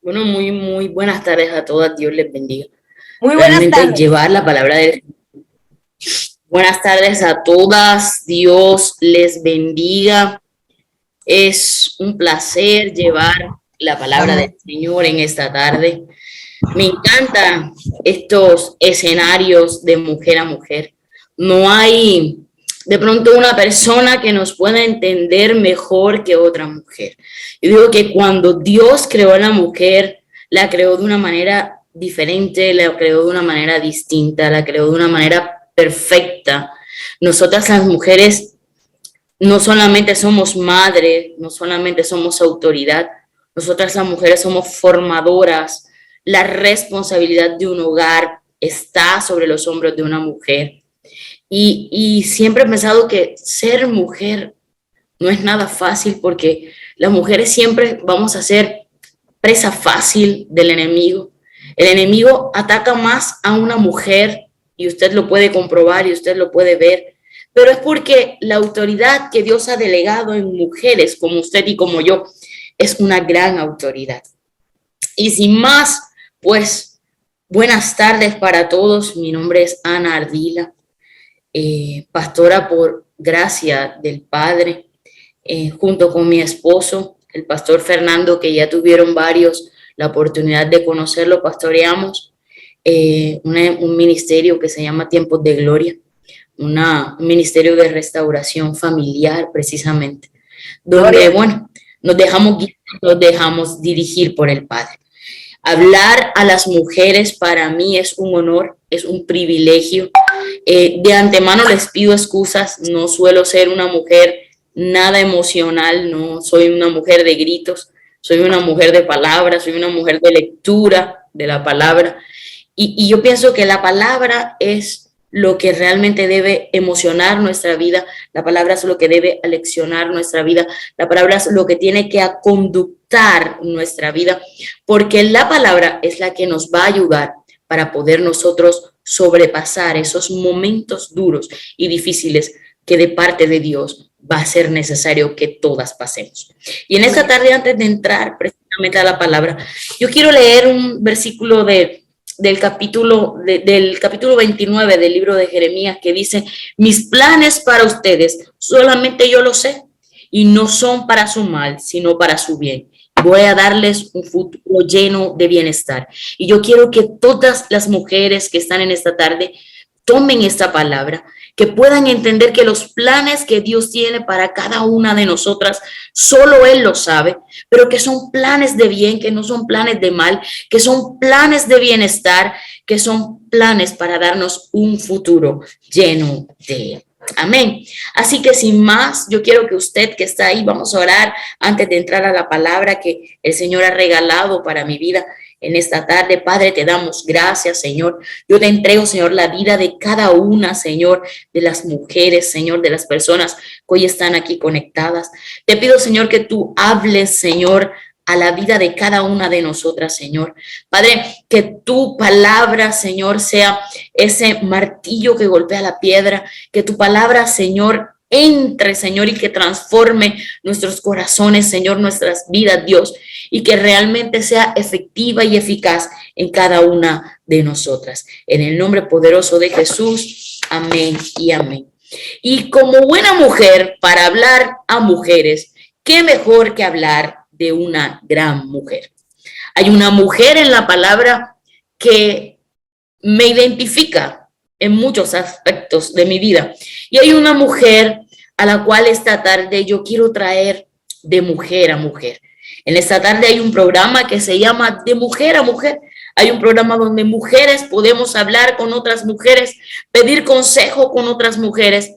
Bueno, muy buenas tardes a todas, Dios les bendiga. Muy buenas Realmente tardes. llevar la palabra de... Buenas tardes a todas, Dios les bendiga. Es un placer llevar la palabra del Señor en esta tarde. Me encantan estos escenarios de mujer a mujer. No hay de pronto una persona que nos pueda entender mejor que otra mujer. Yo digo que cuando Dios creó a la mujer, la creó de una manera diferente, la creó de una manera distinta, la creó de una manera perfecta. Nosotras las mujeres no solamente somos madres, no solamente somos autoridad, nosotras las mujeres somos formadoras. La responsabilidad de un hogar está sobre los hombros de una mujer. Y siempre he pensado que ser mujer no es nada fácil porque las mujeres siempre vamos a ser presa fácil del enemigo. El enemigo ataca más a una mujer y usted lo puede comprobar y usted lo puede ver, pero es porque la autoridad que Dios ha delegado en mujeres como usted y como yo es una gran autoridad. Y sin más, pues buenas tardes para todos. Mi nombre es Ana Ardila, pastora por gracia del Padre, junto con mi esposo, el pastor Fernando, que ya tuvieron varios la oportunidad de conocerlo, pastoreamos un ministerio que se llama Tiempos de Gloria, un ministerio de restauración familiar precisamente, donde, Gloria. bueno, nos dejamos guiar, nos dejamos dirigir por el Padre. Hablar a las mujeres para mí es un honor, es un privilegio. De antemano les pido excusas, no suelo ser una mujer nada emocional, no soy una mujer de gritos, soy una mujer de palabras, soy una mujer de lectura de la palabra. Y yo pienso que la palabra es lo que realmente debe emocionar nuestra vida, la palabra es lo que debe aleccionar nuestra vida, la palabra es lo que tiene que conductar nuestra vida, porque la palabra es la que nos va a ayudar para poder nosotros sobrepasar esos momentos duros y difíciles que de parte de Dios va a ser necesario que todas pasemos. Y en esta tarde, antes de entrar precisamente a la palabra, yo quiero leer un versículo del capítulo 29 del libro de Jeremías que dice, mis planes para ustedes solamente yo lo sé y no son para su mal, sino para su bien. Voy a darles un futuro lleno de bienestar. Y yo quiero que todas las mujeres que están en esta tarde tomen esta palabra, que puedan entender que los planes que Dios tiene para cada una de nosotras, solo Él lo sabe, pero que son planes de bien, que no son planes de mal, que son planes de bienestar, que son planes para darnos un futuro lleno de Él. Amén. Así que sin más, yo quiero que usted que está ahí, vamos a orar antes de entrar a la palabra que el Señor ha regalado para mi vida en esta tarde. Padre, te damos gracias, Señor. Yo te entrego, Señor, la vida de cada una, Señor, de las mujeres, Señor, de las personas que hoy están aquí conectadas. Te pido, Señor, que tú hables, Señor, a la vida de cada una de nosotras, Señor. Padre, que tu palabra, Señor, sea ese martillo que golpea la piedra, que tu palabra, Señor, entre, Señor, y que transforme nuestros corazones, Señor, nuestras vidas, Dios, y que realmente sea efectiva y eficaz en cada una de nosotras. En el nombre poderoso de Jesús, amén y amén. Y como buena mujer, para hablar a mujeres, ¿qué mejor que hablar de una gran mujer? Hay una mujer en la palabra que me identifica en muchos aspectos de mi vida. Y hay una mujer a la cual esta tarde yo quiero traer de mujer a mujer. En esta tarde hay un programa que se llama De Mujer a Mujer. Hay un programa donde mujeres podemos hablar con otras mujeres, pedir consejo con otras mujeres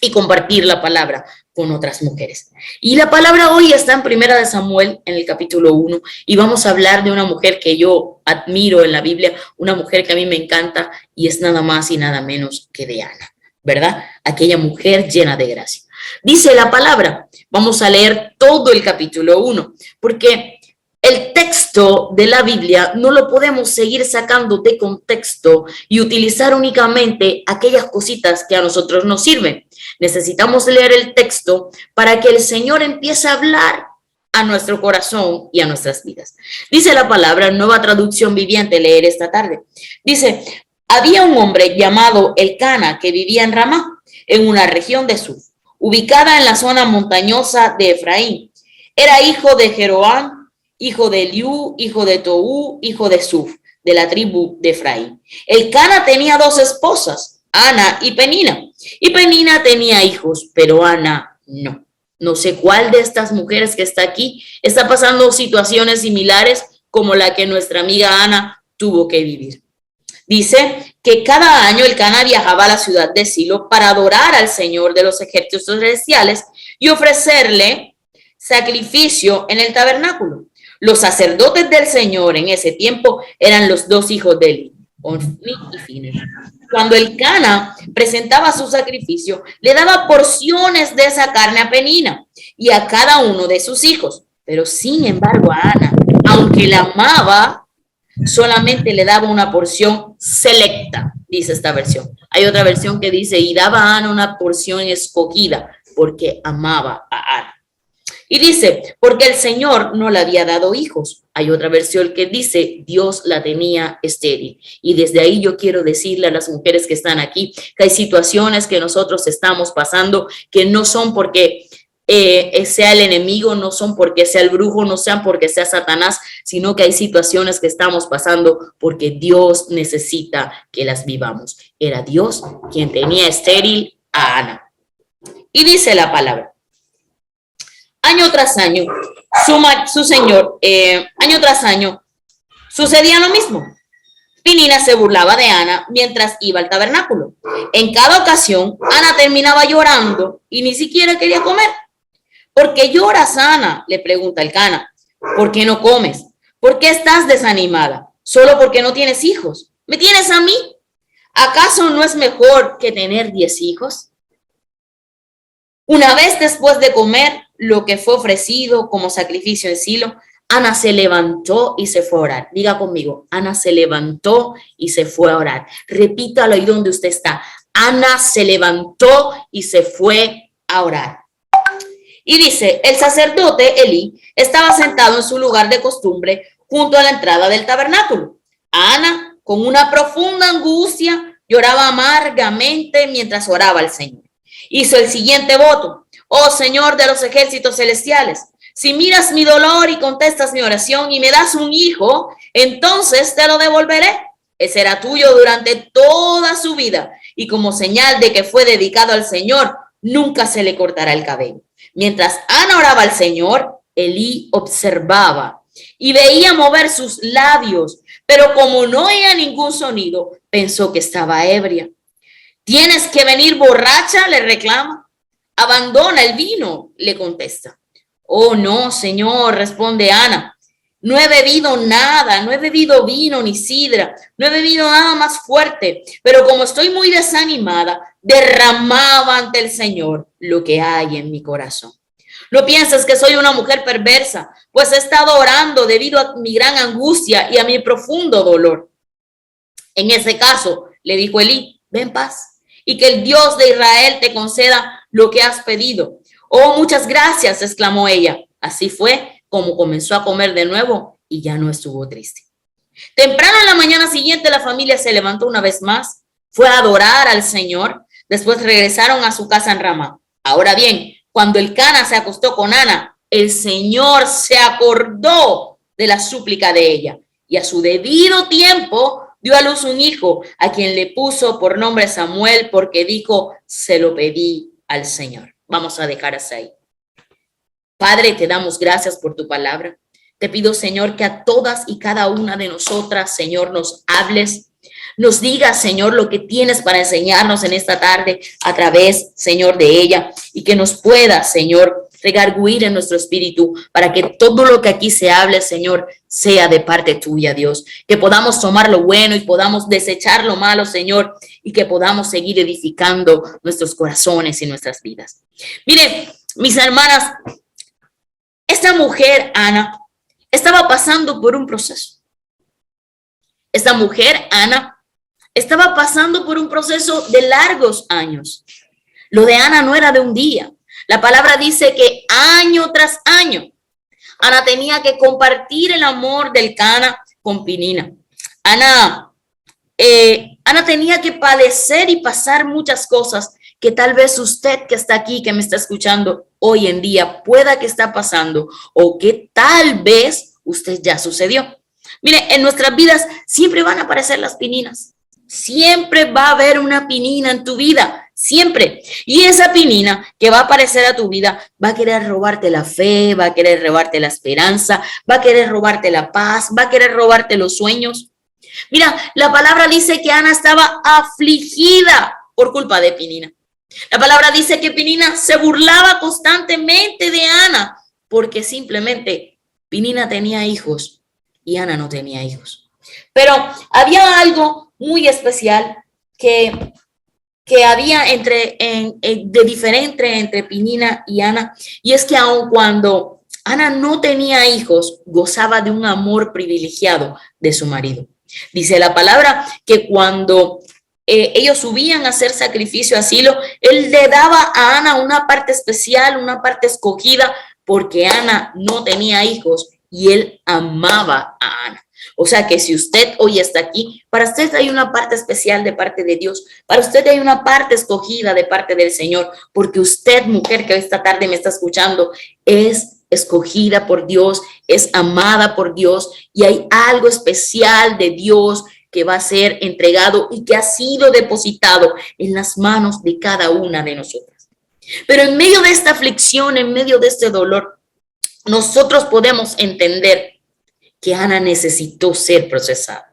y compartir la palabra con otras mujeres. Y la palabra hoy está en Primera de Samuel, en el capítulo 1, y vamos a hablar de una mujer que yo admiro en la Biblia, una mujer que a mí me encanta, y es nada más y nada menos que de Ana, ¿verdad? Aquella mujer llena de gracia. Dice la palabra, vamos a leer todo el capítulo 1, porque el texto de la Biblia no lo podemos seguir sacando de contexto y utilizar únicamente aquellas cositas que a nosotros nos sirven. Necesitamos leer el texto para que el Señor empiece a hablar a nuestro corazón y a nuestras vidas. Dice la palabra, Nueva Traducción Viviente, leer esta tarde. Dice, había un hombre llamado Elcana que vivía en Ramá, en una región de Suf, ubicada en la zona montañosa de Efraín. Era hijo de Jeroam, hijo de Eliú, hijo de Toú, hijo de Suf, de la tribu de Efraín. Elcana tenía dos esposas, Ana y Penina. Y Penina tenía hijos, pero Ana no. No sé cuál de estas mujeres que está aquí está pasando situaciones similares como la que nuestra amiga Ana tuvo que vivir. Dice que cada año Elcana viajaba a la ciudad de Silo para adorar al Señor de los ejércitos celestiales y ofrecerle sacrificio en el tabernáculo. Los sacerdotes del Señor en ese tiempo eran los dos hijos de Eli, Ofni y Finehas. Cuando Elcana presentaba su sacrificio, le daba porciones de esa carne a Penina y a cada uno de sus hijos. Pero sin embargo a Ana, aunque la amaba, solamente le daba una porción selecta, dice esta versión. Hay otra versión que dice, y daba a Ana una porción escogida, porque amaba a Ana. Y dice, porque el Señor no le había dado hijos. Hay otra versión que dice, Dios la tenía estéril. Y desde ahí yo quiero decirle a las mujeres que están aquí, que hay situaciones que nosotros estamos pasando, que no son porque sea el enemigo, no son porque sea el brujo, no sean porque sea Satanás, sino que hay situaciones que estamos pasando porque Dios necesita que las vivamos. Era Dios quien tenía estéril a Ana. Y dice la palabra, año tras año, año tras año, sucedía lo mismo. Penina se burlaba de Ana mientras iba al tabernáculo. En cada ocasión, Ana terminaba llorando y ni siquiera quería comer. ¿Por qué lloras, Ana?, le pregunta Elcana. ¿Por qué no comes? ¿Por qué estás desanimada? ¿Solo porque no tienes hijos? ¿Me tienes a mí? ¿Acaso no es mejor que tener 10 hijos? Una vez después de comer lo que fue ofrecido como sacrificio en Silo, Ana se levantó y se fue a orar. Diga conmigo, Ana se levantó y se fue a orar. Repítalo ahí donde usted está. Ana se levantó y se fue a orar. Y dice, el sacerdote Elí estaba sentado en su lugar de costumbre junto a la entrada del tabernáculo. Ana, con una profunda angustia, lloraba amargamente mientras oraba al Señor. Hizo el siguiente voto. Oh Señor de los ejércitos celestiales, si miras mi dolor y contestas mi oración y me das un hijo, entonces te lo devolveré. Él será tuyo durante toda su vida y como señal de que fue dedicado al Señor, nunca se le cortará el cabello. Mientras Ana oraba al Señor, Elí observaba y veía mover sus labios, pero como no oía ningún sonido, pensó que estaba ebria. ¿Tienes que venir borracha?, le reclama. Abandona el vino, le contesta. Oh, no, Señor, responde Ana. No he bebido nada, no he bebido vino ni sidra, no he bebido nada más fuerte, pero como estoy muy desanimada, derramaba ante el Señor lo que hay en mi corazón. No pienses que soy una mujer perversa, pues he estado orando debido a mi gran angustia y a mi profundo dolor. En ese caso, le dijo Elí, ven en paz, y que el Dios de Israel te conceda lo que has pedido. Oh, muchas gracias, exclamó ella. Así fue como comenzó a comer de nuevo y ya no estuvo triste. Temprano en la mañana siguiente, la familia se levantó una vez más, fue a adorar al Señor, después regresaron a su casa en Ramá. Ahora bien, cuando Elcana se acostó con Ana, el Señor se acordó de la súplica de ella y a su debido tiempo dio a luz un hijo, a quien le puso por nombre Samuel, porque dijo, se lo pedí al Señor. Vamos a dejar hasta ahí. Padre, te damos gracias por tu palabra. Te pido, Señor, que a todas y cada una de nosotras, Señor, nos hables, nos digas, Señor, lo que tienes para enseñarnos en esta tarde a través, Señor, de ella, y que nos pueda, Señor, redarguir en nuestro espíritu para que todo lo que aquí se hable, Señor, sea de parte tuya, Dios. Que podamos tomar lo bueno y podamos desechar lo malo, Señor, y que podamos seguir edificando nuestros corazones y nuestras vidas. Miren, mis hermanas, esta mujer, Ana, estaba pasando por un proceso. Esta mujer, Ana, estaba pasando por un proceso de largos años. Lo de Ana no era de un día. La palabra dice que año tras año. Ana tenía que compartir el amor del Cana con Penina. Ana tenía que padecer y pasar muchas cosas que tal vez usted que está aquí, que me está escuchando hoy en día, pueda que está pasando o que tal vez usted ya sucedió. Mire, en nuestras vidas siempre van a aparecer las Peninas. Siempre va a haber una Penina en tu vida, siempre. Y esa Penina que va a aparecer a tu vida va a querer robarte la fe, va a querer robarte la esperanza, va a querer robarte la paz, va a querer robarte los sueños. Mira, la palabra dice que Ana estaba afligida por culpa de Penina. La palabra dice que Penina se burlaba constantemente de Ana porque simplemente Penina tenía hijos y Ana no tenía hijos. Pero había algo muy especial que había de diferente entre Penina y Ana, y es que aun cuando Ana no tenía hijos, gozaba de un amor privilegiado de su marido. Dice la palabra que cuando ellos subían a hacer sacrificio a Silo, él le daba a Ana una parte especial, una parte escogida, porque Ana no tenía hijos y él amaba a Ana. O sea que si usted hoy está aquí, para usted hay una parte especial de parte de Dios, para usted hay una parte escogida de parte del Señor, porque usted, mujer que esta tarde me está escuchando, es escogida por Dios, es amada por Dios y hay algo especial de Dios que va a ser entregado y que ha sido depositado en las manos de cada una de nosotras. Pero en medio de esta aflicción, en medio de este dolor, nosotros podemos entender que Ana necesitó ser procesada.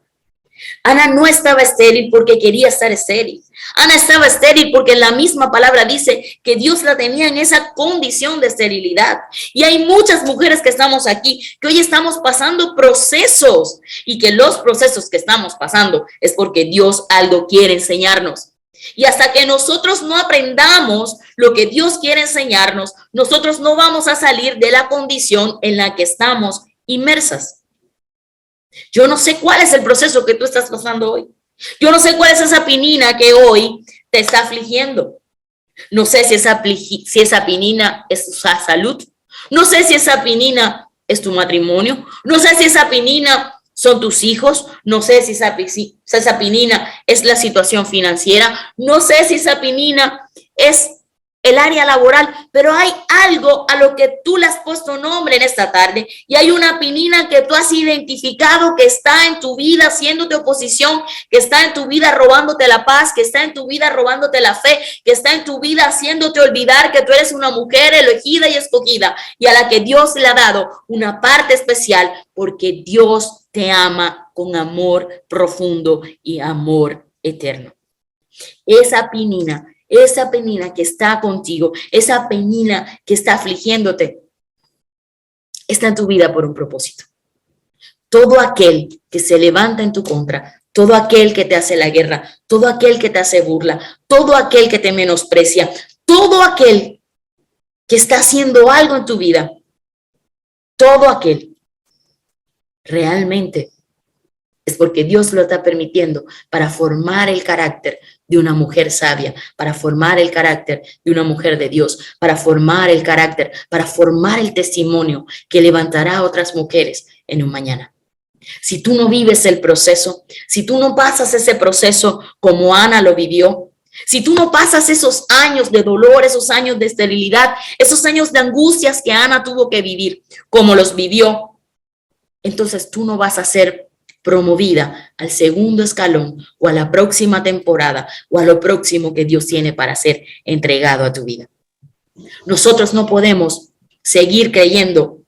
Ana no estaba estéril porque quería estar estéril. Ana estaba estéril porque la misma palabra dice que Dios la tenía en esa condición de esterilidad. Y hay muchas mujeres que estamos aquí, que hoy estamos pasando procesos y que los procesos que estamos pasando es porque Dios algo quiere enseñarnos. Y hasta que nosotros no aprendamos lo que Dios quiere enseñarnos, nosotros no vamos a salir de la condición en la que estamos inmersas. Yo no sé cuál es el proceso que tú estás pasando hoy. Yo no sé cuál es esa Penina que hoy te está afligiendo. No sé si esa Penina es tu salud. No sé si esa Penina es tu matrimonio. No sé si esa Penina son tus hijos. No sé si esa Penina es la situación financiera. No sé si esa Penina es el área laboral, pero hay algo a lo que tú le has puesto nombre en esta tarde y hay una Penina que tú has identificado que está en tu vida haciéndote oposición, que está en tu vida robándote la paz, que está en tu vida robándote la fe, que está en tu vida haciéndote olvidar que tú eres una mujer elegida y escogida y a la que Dios le ha dado una parte especial porque Dios te ama con amor profundo y amor eterno. Esa Penina que está contigo, esa Penina que está afligiéndote, está en tu vida por un propósito. Todo aquel que se levanta en tu contra, todo aquel que te hace la guerra, todo aquel que te hace burla, todo aquel que te menosprecia, todo aquel que está haciendo algo en tu vida, todo aquel realmente es porque Dios lo está permitiendo para formar el carácter de una mujer sabia, para formar el carácter de una mujer de Dios, para formar el carácter, para formar el testimonio que levantará a otras mujeres en un mañana. Si tú no vives el proceso, si tú no pasas ese proceso como Ana lo vivió, si tú no pasas esos años de dolor, esos años de esterilidad, esos años de angustias que Ana tuvo que vivir como los vivió, entonces tú no vas a ser promovida al segundo escalón o a la próxima temporada o a lo próximo que Dios tiene para ser entregado a tu vida. Nosotros no podemos seguir creyendo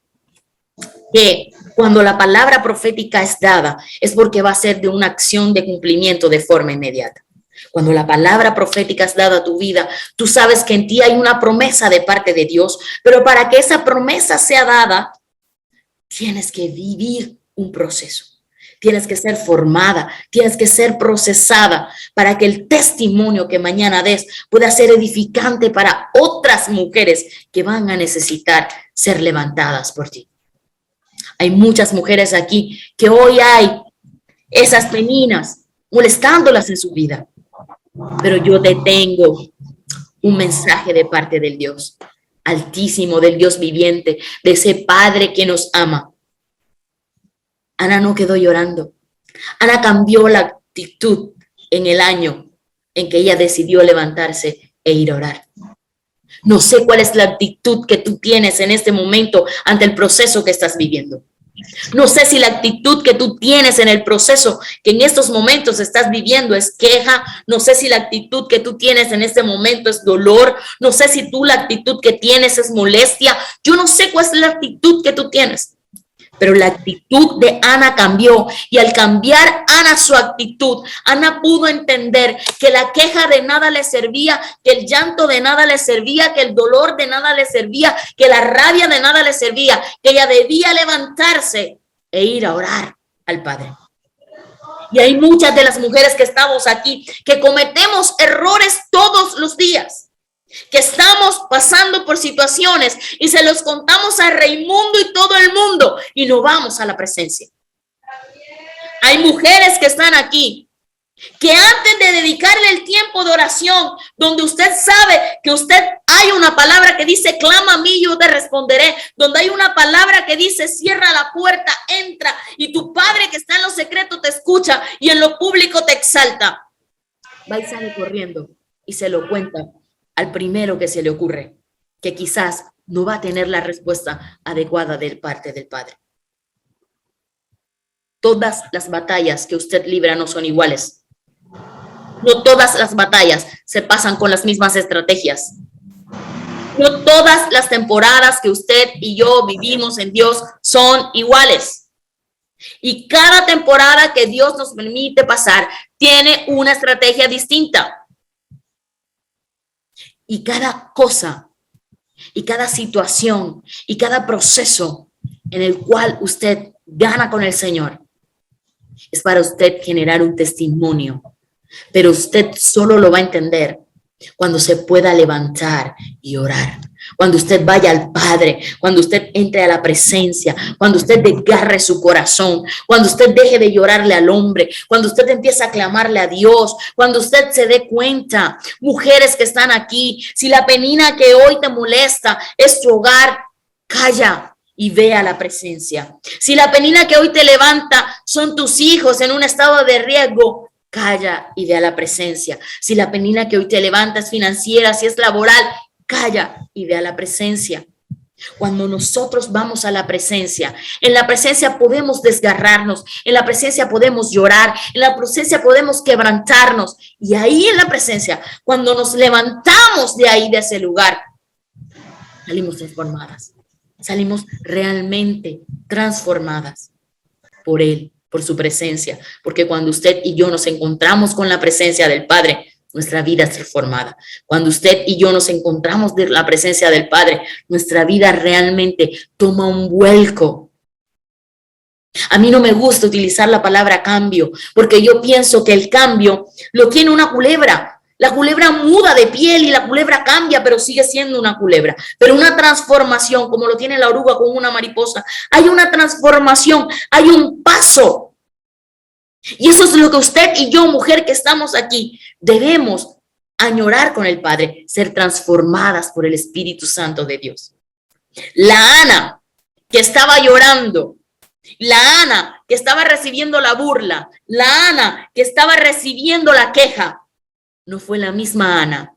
que cuando la palabra profética es dada es porque va a ser de una acción de cumplimiento de forma inmediata. Cuando la palabra profética es dada a tu vida, tú sabes que en ti hay una promesa de parte de Dios, pero para que esa promesa sea dada, tienes que vivir un proceso. Tienes que ser formada, tienes que ser procesada para que el testimonio que mañana des pueda ser edificante para otras mujeres que van a necesitar ser levantadas por ti. Hay muchas mujeres aquí que hoy hay esas Peninas molestándolas en su vida, pero yo te tengo un mensaje de parte del Dios. altísimo, del Dios viviente, de ese Padre que nos ama. Ana no quedó llorando. Ana cambió la actitud en el año en que ella decidió levantarse e ir a orar. No sé cuál es la actitud que tú tienes en este momento ante el proceso que estás viviendo. No sé si la actitud que tú tienes en el proceso que en estos momentos estás viviendo es queja. No sé si la actitud que tú tienes en este momento es dolor. No sé si tú la actitud que tienes es molestia. Yo no sé cuál es la actitud que tú tienes. Pero la actitud de Ana cambió, y al cambiar Ana su actitud, Ana pudo entender que la queja de nada le servía, que el llanto de nada le servía, que el dolor de nada le servía, que la rabia de nada le servía, que ella debía levantarse e ir a orar al Padre. Y hay muchas de las mujeres que estamos aquí que cometemos errores todos los días, que estamos pasando por situaciones y se los contamos a Raimundo y todo el mundo y no vamos a la presencia. Hay mujeres que están aquí que antes de dedicarle el tiempo de oración, donde usted sabe que usted hay una palabra que dice clama a mí y yo te responderé, donde hay una palabra que dice cierra la puerta, entra y tu Padre que está en lo secreto te escucha y en lo público te exalta, va y sale corriendo y se lo cuenta al primero que se le ocurre, que quizás no va a tener la respuesta adecuada de parte del Padre. Todas las batallas que usted libra no son iguales. No todas las batallas se pasan con las mismas estrategias. No todas las temporadas que usted y yo vivimos en Dios son iguales. Y cada temporada que Dios nos permite pasar tiene una estrategia distinta. Y cada cosa, y cada situación, y cada proceso en el cual usted gana con el Señor, es para usted generar un testimonio. Pero usted solo lo va a entender cuando se pueda levantar y orar. Cuando usted vaya al Padre, cuando usted entre a la presencia, cuando usted desgarre su corazón, cuando usted deje de llorarle al hombre, cuando usted empieza a clamarle a Dios, cuando usted se dé cuenta, mujeres que están aquí, si la penina que hoy te molesta es tu hogar, calla y ve a la presencia. Si la penina que hoy te levanta son tus hijos en un estado de riesgo, calla y ve a la presencia. Si la penina que hoy te levanta es financiera, si es laboral, calla y ve a la presencia. Cuando nosotros vamos a la presencia, en la presencia podemos desgarrarnos, en la presencia podemos llorar, en la presencia podemos quebrantarnos. Y ahí en la presencia, cuando nos levantamos de ahí, de ese lugar, salimos transformadas. Salimos realmente transformadas por Él, por su presencia. Porque cuando usted y yo nos encontramos con la presencia del Padre, nuestra vida es transformada. Cuando usted y yo nos encontramos de la presencia del Padre, nuestra vida realmente toma un vuelco. A mí no me gusta utilizar la palabra cambio, porque yo pienso que el cambio lo tiene una culebra. La culebra muda de piel y la culebra cambia, pero sigue siendo una culebra. Pero una transformación, como lo tiene la oruga con una mariposa, hay una transformación, hay un paso. Y eso es lo que usted y yo, mujer que estamos aquí, debemos añorar con el Padre, ser transformadas por el Espíritu Santo de Dios. La Ana que estaba llorando, la Ana que estaba recibiendo la burla, la Ana que estaba recibiendo la queja, no fue la misma Ana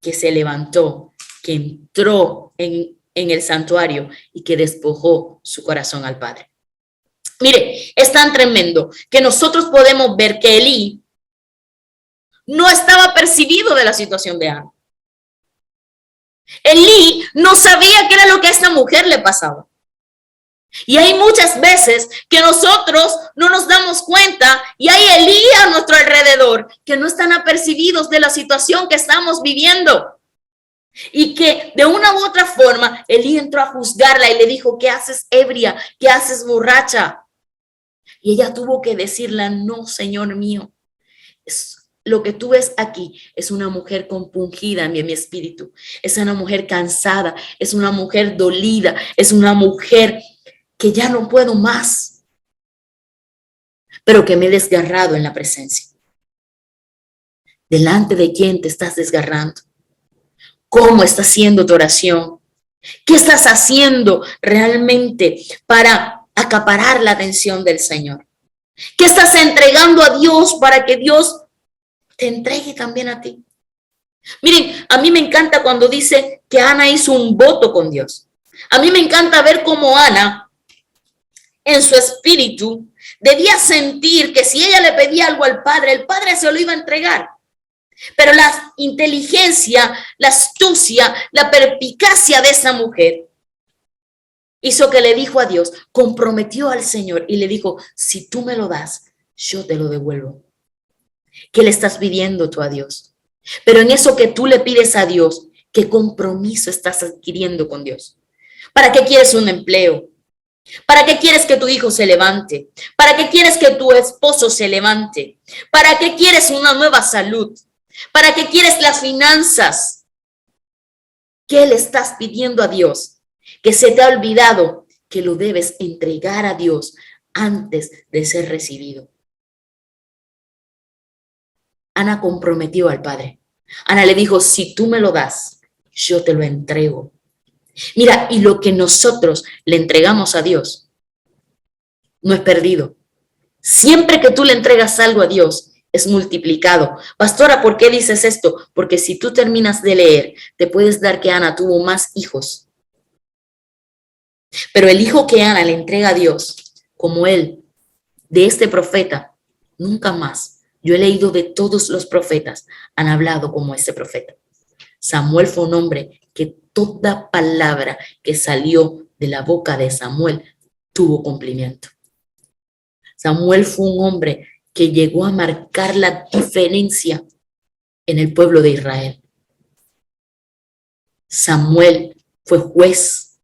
que se levantó, que entró en el santuario y que despojó su corazón al Padre. Mire, es tan tremendo que nosotros podemos ver que Elí no estaba percibido de la situación de Ana. Elí no sabía qué era lo que a esta mujer le pasaba. Y hay muchas veces que nosotros no nos damos cuenta y hay Elí a nuestro alrededor que no están apercibidos de la situación que estamos viviendo. Y que de una u otra forma Elí entró a juzgarla y le dijo, ¿qué haces ebria? ¿Qué haces borracha? Y ella tuvo que decirle, no, Señor mío, lo que tú ves aquí es una mujer compungida en mi espíritu, es una mujer cansada, es una mujer dolida, es una mujer que ya no puedo más, pero que me he desgarrado en la presencia. ¿Delante de quién te estás desgarrando? ¿Cómo está siendo tu oración? ¿Qué estás haciendo realmente para acaparar la atención del Señor? ¿Qué estás entregando a Dios para que Dios te entregue también a ti? Miren, a mí me encanta cuando dice que Ana hizo un voto con Dios. A mí me encanta ver cómo Ana, en su espíritu, debía sentir que si ella le pedía algo al Padre, el Padre se lo iba a entregar. Pero la inteligencia, la astucia, la perspicacia de esa mujer hizo que le dijo a Dios, comprometió al Señor y le dijo, si tú me lo das, yo te lo devuelvo. ¿Qué le estás pidiendo tú a Dios? Pero en eso que tú le pides a Dios, ¿qué compromiso estás adquiriendo con Dios? ¿Para qué quieres un empleo? ¿Para qué quieres que tu hijo se levante? ¿Para qué quieres que tu esposo se levante? ¿Para qué quieres una nueva salud? ¿Para qué quieres las finanzas? ¿Qué le estás pidiendo a Dios? Que se te ha olvidado que lo debes entregar a Dios antes de ser recibido. Ana comprometió al Padre. Ana le dijo, si tú me lo das, yo te lo entrego. Mira, y lo que nosotros le entregamos a Dios no es perdido. Siempre que tú le entregas algo a Dios, es multiplicado. Pastora, ¿por qué dices esto? Porque si tú terminas de leer, te puedes dar que Ana tuvo más hijos. Pero el hijo que Ana le entrega a Dios, como él, de este profeta, nunca más. Yo he leído de todos los profetas, han hablado como este profeta. Samuel fue un hombre que toda palabra que salió de la boca de Samuel tuvo cumplimiento. Samuel fue un hombre que llegó a marcar la diferencia en el pueblo de Israel. Samuel fue juez.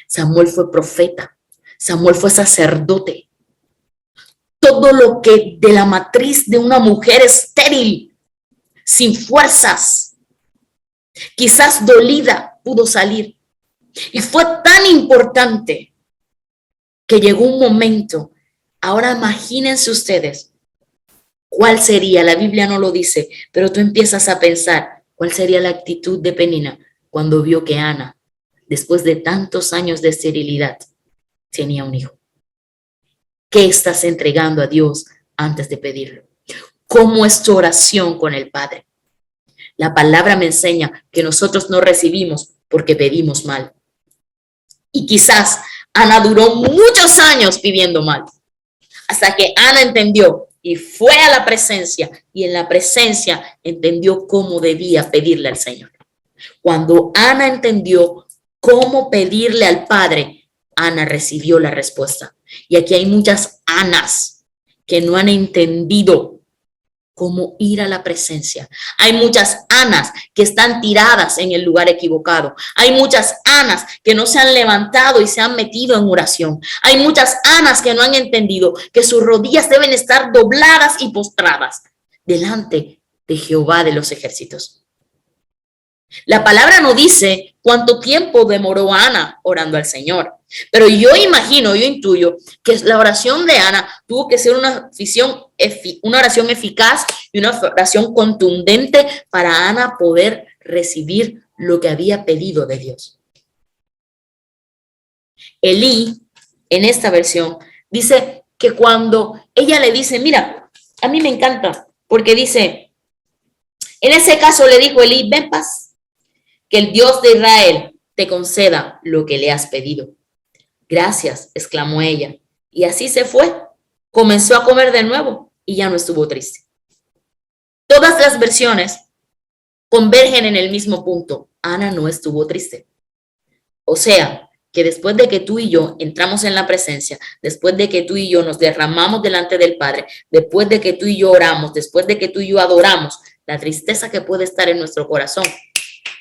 Samuel fue profeta. Samuel fue sacerdote. Todo lo que de la matriz de una mujer estéril, sin fuerzas, quizás dolida, pudo salir. Y fue tan importante que llegó un momento. Ahora imagínense ustedes cuál sería, la Biblia no lo dice, pero tú empiezas a pensar cuál sería la actitud de Penina cuando vio que Ana, después de tantos años de esterilidad, tenía un hijo. ¿Qué estás entregando a Dios antes de pedirlo? ¿Cómo es tu oración con el Padre? La palabra me enseña que nosotros no recibimos porque pedimos mal. Y quizás Ana duró muchos años pidiendo mal, hasta que Ana entendió y fue a la presencia, y en la presencia entendió cómo debía pedirle al Señor. Cuando Ana entendió cómo pedirle al Padre, Ana recibió la respuesta. Y aquí hay muchas Anas que no han entendido cómo ir a la presencia. Hay muchas Anas que están tiradas en el lugar equivocado. Hay muchas Anas que no se han levantado y se han metido en oración. Hay muchas Anas que no han entendido que sus rodillas deben estar dobladas y postradas delante de Jehová de los ejércitos. La palabra no dice cuánto tiempo demoró Ana orando al Señor, pero yo imagino, yo intuyo que la oración de Ana tuvo que ser una oración eficaz y una oración contundente para Ana poder recibir lo que había pedido de Dios. Elí, en esta versión, dice que cuando ella le dice, mira, a mí me encanta, porque dice, en ese caso le dijo Elí, ven paz, que el Dios de Israel te conceda lo que le has pedido. Gracias, exclamó ella. Y así se fue. Comenzó a comer de nuevo y ya no estuvo triste. Todas las versiones convergen en el mismo punto. Ana no estuvo triste. O sea, que después de que tú y yo entramos en la presencia, después de que tú y yo nos derramamos delante del Padre, después de que tú y yo oramos, después de que tú y yo adoramos, la tristeza que puede estar en nuestro corazón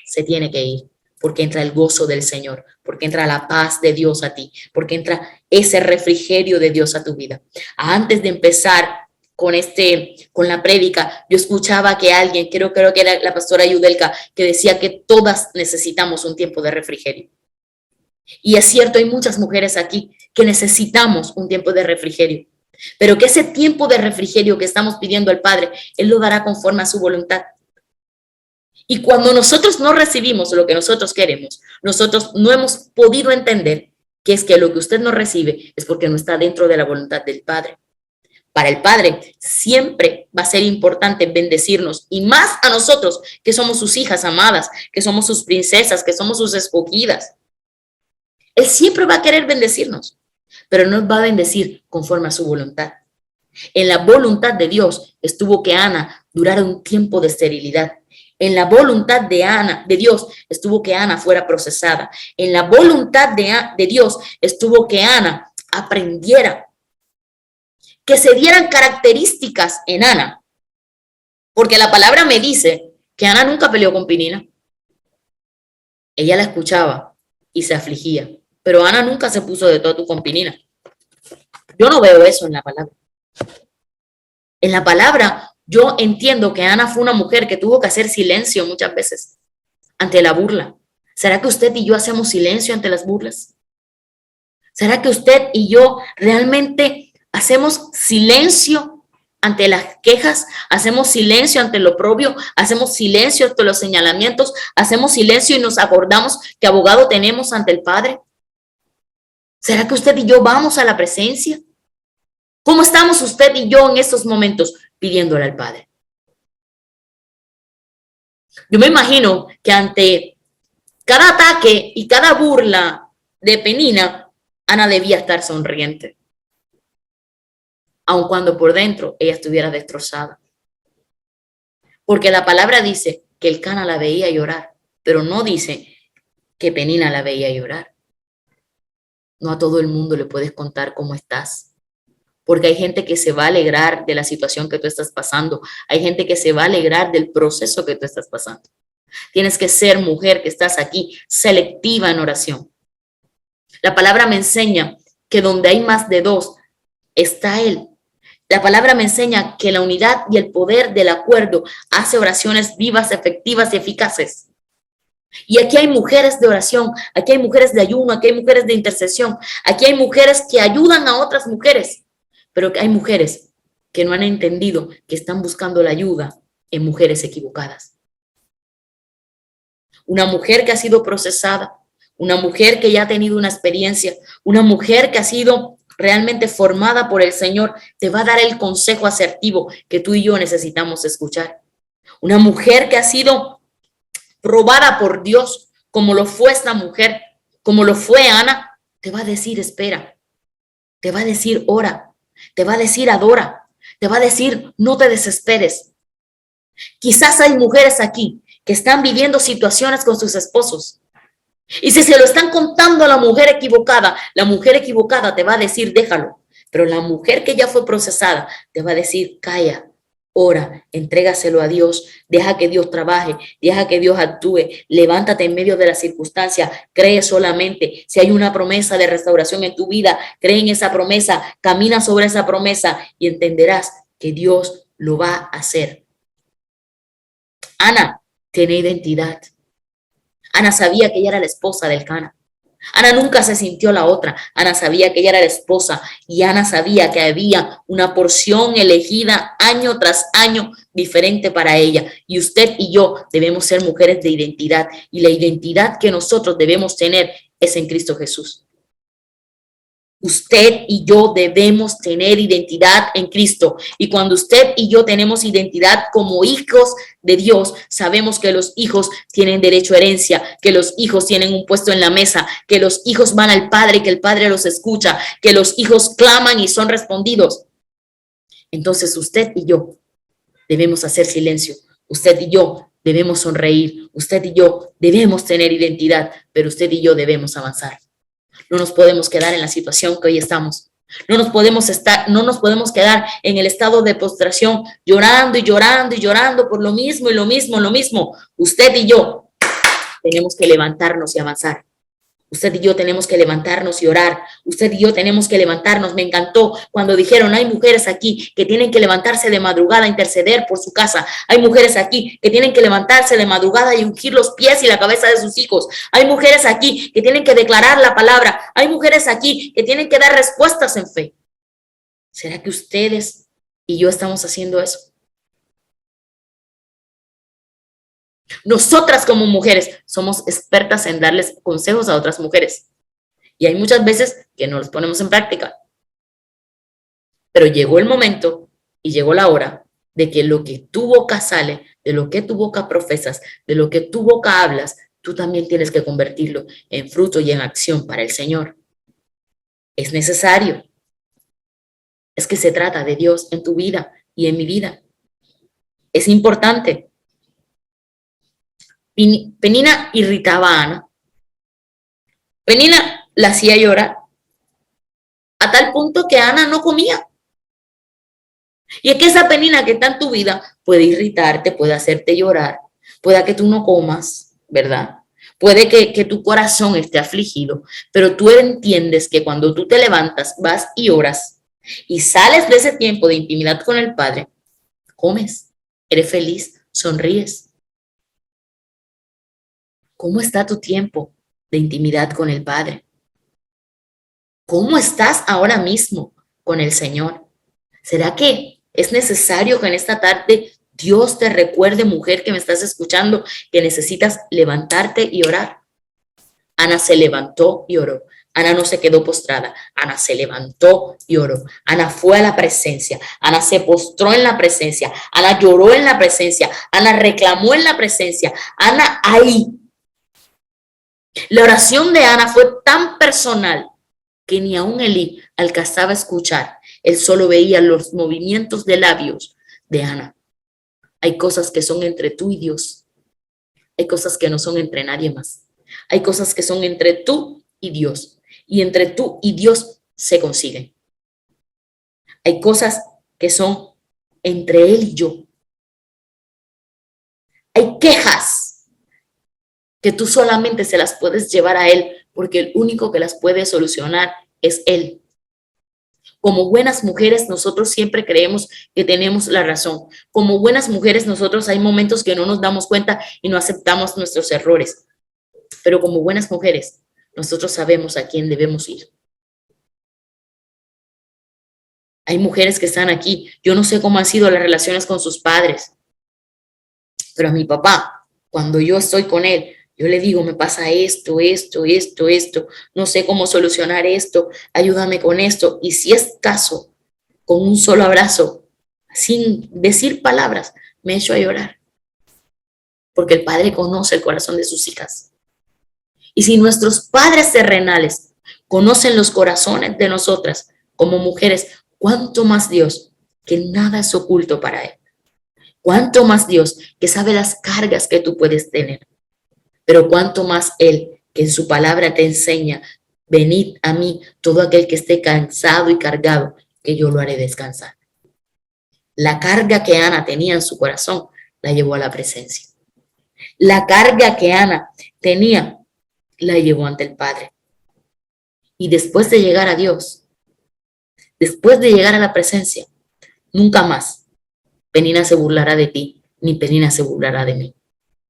se tiene que ir, porque entra el gozo del Señor, porque entra la paz de Dios a ti, porque entra ese refrigerio de Dios a tu vida. Antes de empezar con la prédica, yo escuchaba que alguien, creo que era la pastora Yudelka, que decía que todas necesitamos un tiempo de refrigerio. Y es cierto, hay muchas mujeres aquí que necesitamos un tiempo de refrigerio, pero que ese tiempo de refrigerio que estamos pidiendo al Padre, Él lo dará conforme a su voluntad. Y cuando nosotros no recibimos lo que nosotros queremos, nosotros no hemos podido entender que es que lo que usted no recibe es porque no está dentro de la voluntad del Padre. Para el Padre siempre va a ser importante bendecirnos, y más a nosotros que somos sus hijas amadas, que somos sus princesas, que somos sus escogidas. Él siempre va a querer bendecirnos, pero nos va a bendecir conforme a su voluntad. En la voluntad de Dios estuvo que Ana durara un tiempo de esterilidad. En la voluntad de Dios estuvo que Ana fuera procesada. En la voluntad de Dios estuvo que Ana aprendiera, que se dieran características en Ana. Porque la palabra me dice que Ana nunca peleó con Penina. Ella la escuchaba y se afligía, pero Ana nunca se puso de todo con Penina. Yo no veo eso en la palabra. En la palabra yo entiendo que Ana fue una mujer que tuvo que hacer silencio muchas veces ante la burla. ¿Será que usted y yo hacemos silencio ante las burlas? ¿Será que usted y yo realmente hacemos silencio ante las quejas? ¿Hacemos silencio ante lo propio? ¿Hacemos silencio ante los señalamientos? ¿Hacemos silencio y nos acordamos qué abogado tenemos ante el Padre? ¿Será que usted y yo vamos a la presencia? ¿Cómo estamos usted y yo en estos momentos pidiéndole al Padre? Yo me imagino que ante cada ataque y cada burla de Penina, Ana debía estar sonriente, aun cuando por dentro ella estuviera destrozada. Porque la palabra dice que Elcana la veía llorar, pero no dice que Penina la veía llorar. No a todo el mundo le puedes contar cómo estás, porque hay gente que se va a alegrar de la situación que tú estás pasando, hay gente que se va a alegrar del proceso que tú estás pasando. Tienes que ser, mujer que estás aquí, selectiva en oración. La palabra me enseña que donde hay más de dos, está Él. La palabra me enseña que la unidad y el poder del acuerdo hace oraciones vivas, efectivas y eficaces. Y aquí hay mujeres de oración, aquí hay mujeres de ayuno, aquí hay mujeres de intercesión, aquí hay mujeres que ayudan a otras mujeres, pero hay mujeres que no han entendido que están buscando la ayuda en mujeres equivocadas. Una mujer que ha sido procesada, una mujer que ya ha tenido una experiencia, una mujer que ha sido realmente formada por el Señor, te va a dar el consejo asertivo que tú y yo necesitamos escuchar. Una mujer que ha sido probada por Dios, como lo fue esta mujer, como lo fue Ana, te va a decir espera, te va a decir ora, te va a decir adora, te va a decir no te desesperes. Quizás hay mujeres aquí que están viviendo situaciones con sus esposos. Y si se lo están contando a la mujer equivocada te va a decir déjalo. Pero la mujer que ya fue procesada te va a decir calla, ora, entrégaselo a Dios, deja que Dios trabaje, deja que Dios actúe, levántate en medio de la circunstancia, cree solamente. Si hay una promesa de restauración en tu vida, cree en esa promesa, camina sobre esa promesa y entenderás que Dios lo va a hacer. Ana tiene identidad. Ana sabía que ella era la esposa del Elcana. Ana nunca se sintió la otra. Ana sabía que ella era la esposa y Ana sabía que había una porción elegida año tras año diferente para ella. Y usted y yo debemos ser mujeres de identidad y la identidad que nosotros debemos tener es en Cristo Jesús. Usted y yo debemos tener identidad en Cristo. Y cuando usted y yo tenemos identidad como hijos de Dios, sabemos que los hijos tienen derecho a herencia, que los hijos tienen un puesto en la mesa, que los hijos van al Padre, que el Padre los escucha, que los hijos claman y son respondidos. Entonces usted y yo debemos hacer silencio. Usted y yo debemos sonreír. Usted y yo debemos tener identidad, pero usted y yo debemos avanzar. No nos podemos quedar en la situación que hoy estamos. No nos podemos quedar en el estado de postración, llorando y llorando y llorando por lo mismo y lo mismo, lo mismo. Usted y yo tenemos que levantarnos y avanzar. Usted y yo tenemos que levantarnos y orar. Usted y yo tenemos que levantarnos. Me encantó cuando dijeron, hay mujeres aquí que tienen que levantarse de madrugada a interceder por su casa. Hay mujeres aquí que tienen que levantarse de madrugada y ungir los pies y la cabeza de sus hijos. Hay mujeres aquí que tienen que declarar la palabra. Hay mujeres aquí que tienen que dar respuestas en fe. ¿Será que ustedes y yo estamos haciendo eso? Nosotras como mujeres somos expertas en darles consejos a otras mujeres. Y hay muchas veces que no los ponemos en práctica. Pero llegó el momento y llegó la hora de que lo que tu boca sale, de lo que tu boca profesas, de lo que tu boca hablas, tú también tienes que convertirlo en fruto y en acción para el Señor. Es necesario. Es que se trata de Dios en tu vida y en mi vida. Es importante. Penina irritaba a Ana. Penina la hacía llorar a tal punto que Ana no comía. Y es que esa Penina que está en tu vida puede irritarte, puede hacerte llorar, puede que tú no comas, ¿verdad? Puede que tu corazón esté afligido, pero tú entiendes que cuando tú te levantas, vas y oras y sales de ese tiempo de intimidad con el Padre, comes, eres feliz, sonríes. ¿Cómo está tu tiempo de intimidad con el Padre? ¿Cómo estás ahora mismo con el Señor? ¿Será que es necesario que en esta tarde Dios te recuerde, mujer que me estás escuchando, que necesitas levantarte y orar? Ana se levantó y oró. Ana no se quedó postrada. Ana se levantó y oró. Ana fue a la presencia. Ana se postró en la presencia. Ana lloró en la presencia. Ana reclamó en la presencia. Ana ahí. La oración de Ana fue tan personal que ni aun Elí alcanzaba a escuchar. Él solo veía los movimientos de labios de Ana. Hay cosas que son entre tú y Dios. Hay cosas que no son entre nadie más. Hay cosas que son entre tú y Dios. Y entre tú y Dios se consiguen. Hay cosas que son entre Él y yo. Hay quejas que tú solamente se las puedes llevar a Él porque el único que las puede solucionar es Él. Como buenas mujeres, nosotros siempre creemos que tenemos la razón. Como buenas mujeres, nosotros hay momentos que no nos damos cuenta y no aceptamos nuestros errores. Pero como buenas mujeres, nosotros sabemos a quién debemos ir. Hay mujeres que están aquí. Yo no sé cómo han sido las relaciones con sus padres, pero a mi papá, cuando yo estoy con él, yo le digo, me pasa esto, no sé cómo solucionar esto, ayúdame con esto. Y si es caso, con un solo abrazo, sin decir palabras, me echo a llorar. Porque el Padre conoce el corazón de sus hijas. Y si nuestros padres terrenales conocen los corazones de nosotras como mujeres, ¿cuánto más Dios, que nada es oculto para Él? ¿Cuánto más Dios, que sabe las cargas que tú puedes tener? Pero cuánto más Él, que en su palabra te enseña, venid a mí todo aquel que esté cansado y cargado, que yo lo haré descansar. La carga que Ana tenía en su corazón la llevó a la presencia. La carga que Ana tenía la llevó ante el Padre. Y después de llegar a Dios, después de llegar a la presencia, nunca más Penina se burlará de ti, ni Penina se burlará de mí,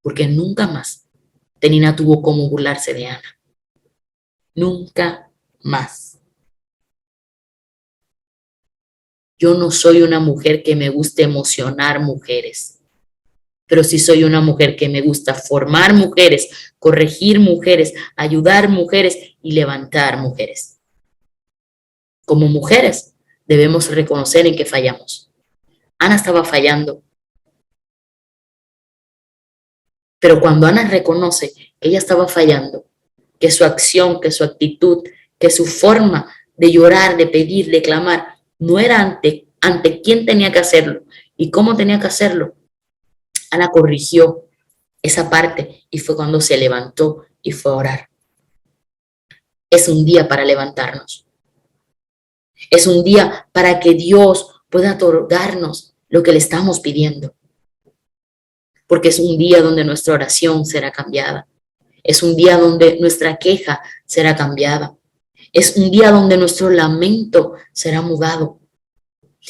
porque nunca más Penina tuvo cómo burlarse de Ana. Nunca más. Yo no soy una mujer que me guste emocionar mujeres, pero sí soy una mujer que me gusta formar mujeres, corregir mujeres, ayudar mujeres y levantar mujeres. Como mujeres debemos reconocer en qué fallamos. Ana estaba fallando, pero cuando Ana reconoce que ella estaba fallando, que su acción, que su actitud, que su forma de llorar, de pedir, de clamar, no era ante quién tenía que hacerlo y cómo tenía que hacerlo, Ana corrigió esa parte y fue cuando se levantó y fue a orar. Es un día para levantarnos. Es un día para que Dios pueda otorgarnos lo que le estamos pidiendo. Porque es un día donde nuestra oración será cambiada. Es un día donde nuestra queja será cambiada. Es un día donde nuestro lamento será mudado.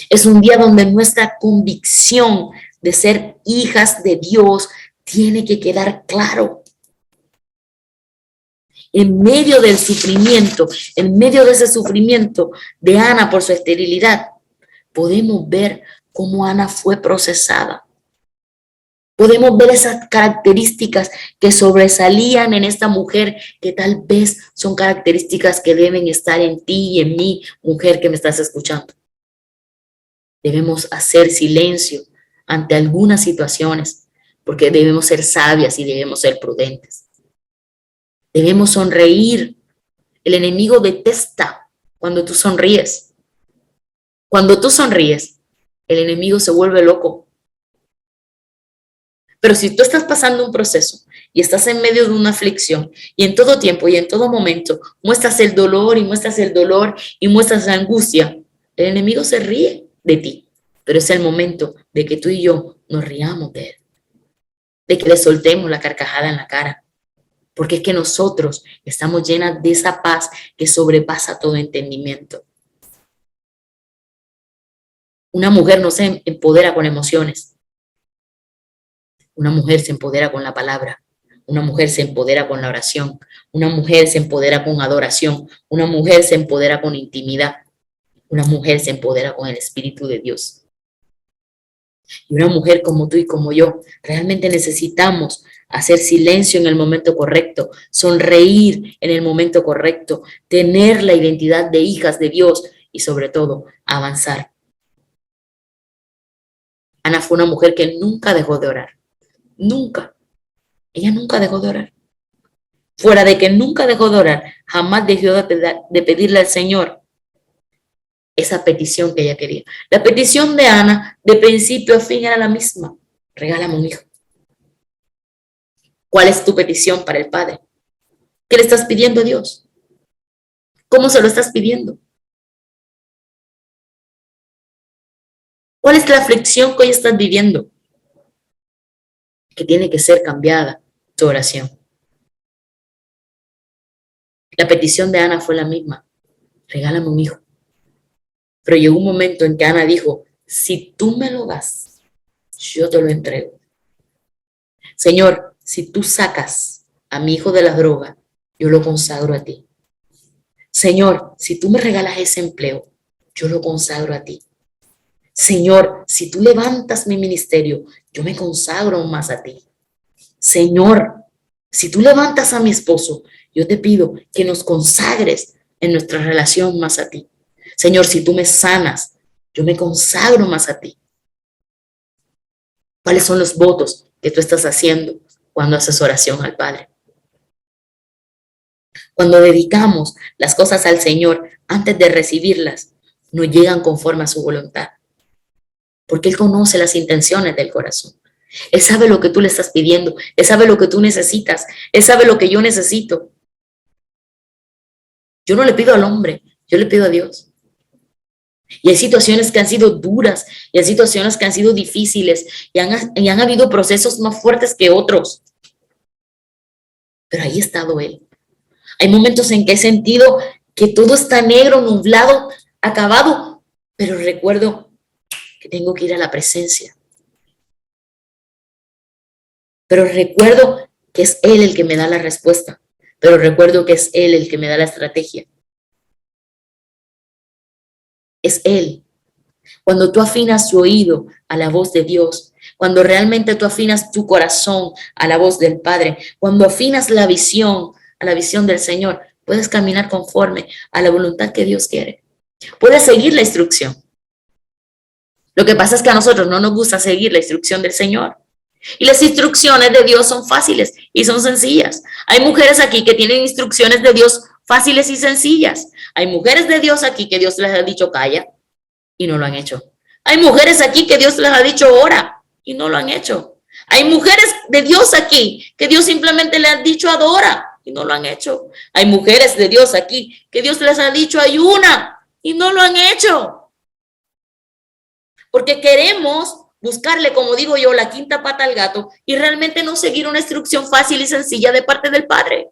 Es un día donde nuestra convicción de ser hijas de Dios tiene que quedar claro. En medio del sufrimiento, en medio de ese sufrimiento de Ana por su esterilidad, podemos ver cómo Ana fue procesada. Podemos ver esas características que sobresalían en esta mujer, que tal vez son características que deben estar en ti y en mí, mujer que me estás escuchando. Debemos hacer silencio ante algunas situaciones, porque debemos ser sabias y debemos ser prudentes. Debemos sonreír. El enemigo detesta cuando tú sonríes. Cuando tú sonríes, el enemigo se vuelve loco. Pero si tú estás pasando un proceso y estás en medio de una aflicción y en todo tiempo y en todo momento muestras el dolor y muestras el dolor y muestras la angustia, el enemigo se ríe de ti. Pero es el momento de que tú y yo nos riamos de él, de que le soltemos la carcajada en la cara, porque es que nosotros estamos llenas de esa paz que sobrepasa todo entendimiento. Una mujer no se empodera con emociones. Una mujer se empodera con la palabra. Una mujer se empodera con la oración. Una mujer se empodera con adoración. Una mujer se empodera con intimidad. Una mujer se empodera con el Espíritu de Dios. Y una mujer como tú y como yo, realmente necesitamos hacer silencio en el momento correcto, sonreír en el momento correcto, tener la identidad de hijas de Dios y sobre todo avanzar. Ana fue una mujer que nunca dejó de orar. Nunca. Ella nunca dejó de orar. Fuera de que nunca dejó de orar, jamás dejó de pedirle al Señor esa petición que ella quería. La petición de Ana, de principio a fin, era la misma. Regálame un hijo. ¿Cuál es tu petición para el Padre? ¿Qué le estás pidiendo a Dios? ¿Cómo se lo estás pidiendo? ¿Cuál es la aflicción que hoy estás viviendo? Que tiene que ser cambiada tu oración. La petición de Ana fue la misma. Regálame un hijo. Pero llegó un momento en que Ana dijo, si tú me lo das, yo te lo entrego. Señor, si tú sacas a mi hijo de la droga, yo lo consagro a ti. Señor, si tú me regalas ese empleo, yo lo consagro a ti. Señor, si tú levantas mi ministerio, yo me consagro más a ti. Señor, si tú levantas a mi esposo, yo te pido que nos consagres en nuestra relación más a ti. Señor, si tú me sanas, yo me consagro más a ti. ¿Cuáles son los votos que tú estás haciendo cuando haces oración al Padre? Cuando dedicamos las cosas al Señor antes de recibirlas, no llegan conforme a su voluntad. Porque Él conoce las intenciones del corazón. Él sabe lo que tú le estás pidiendo. Él sabe lo que tú necesitas. Él sabe lo que yo necesito. Yo no le pido al hombre, yo le pido a Dios. Y hay situaciones que han sido duras, y hay situaciones que han sido difíciles, y han habido procesos más fuertes que otros. Pero ahí ha estado Él. Hay momentos en que he sentido que todo está negro, nublado, acabado, pero recuerdo que tengo que ir a la presencia. Pero recuerdo que es Él el que me da la respuesta. Pero recuerdo que es Él el que me da la estrategia. Es Él. Cuando tú afinas tu oído a la voz de Dios, cuando realmente tú afinas tu corazón a la voz del Padre, cuando afinas la visión a la visión del Señor, puedes caminar conforme a la voluntad que Dios quiere. Puedes seguir la instrucción. Lo que pasa es que a nosotros no nos gusta seguir la instrucción del Señor. Y las instrucciones de Dios son fáciles y son sencillas. Hay mujeres aquí que tienen instrucciones de Dios fáciles y sencillas. Hay mujeres de Dios aquí que Dios les ha dicho calla y no lo han hecho. Hay mujeres aquí que Dios les ha dicho ora y no lo han hecho. Hay mujeres de Dios aquí que Dios simplemente les ha dicho adora y no lo han hecho. Hay mujeres de Dios aquí que Dios les ha dicho ayuna y no lo han hecho. Porque queremos buscarle, como digo yo, la quinta pata al gato y realmente no seguir una instrucción fácil y sencilla de parte del Padre.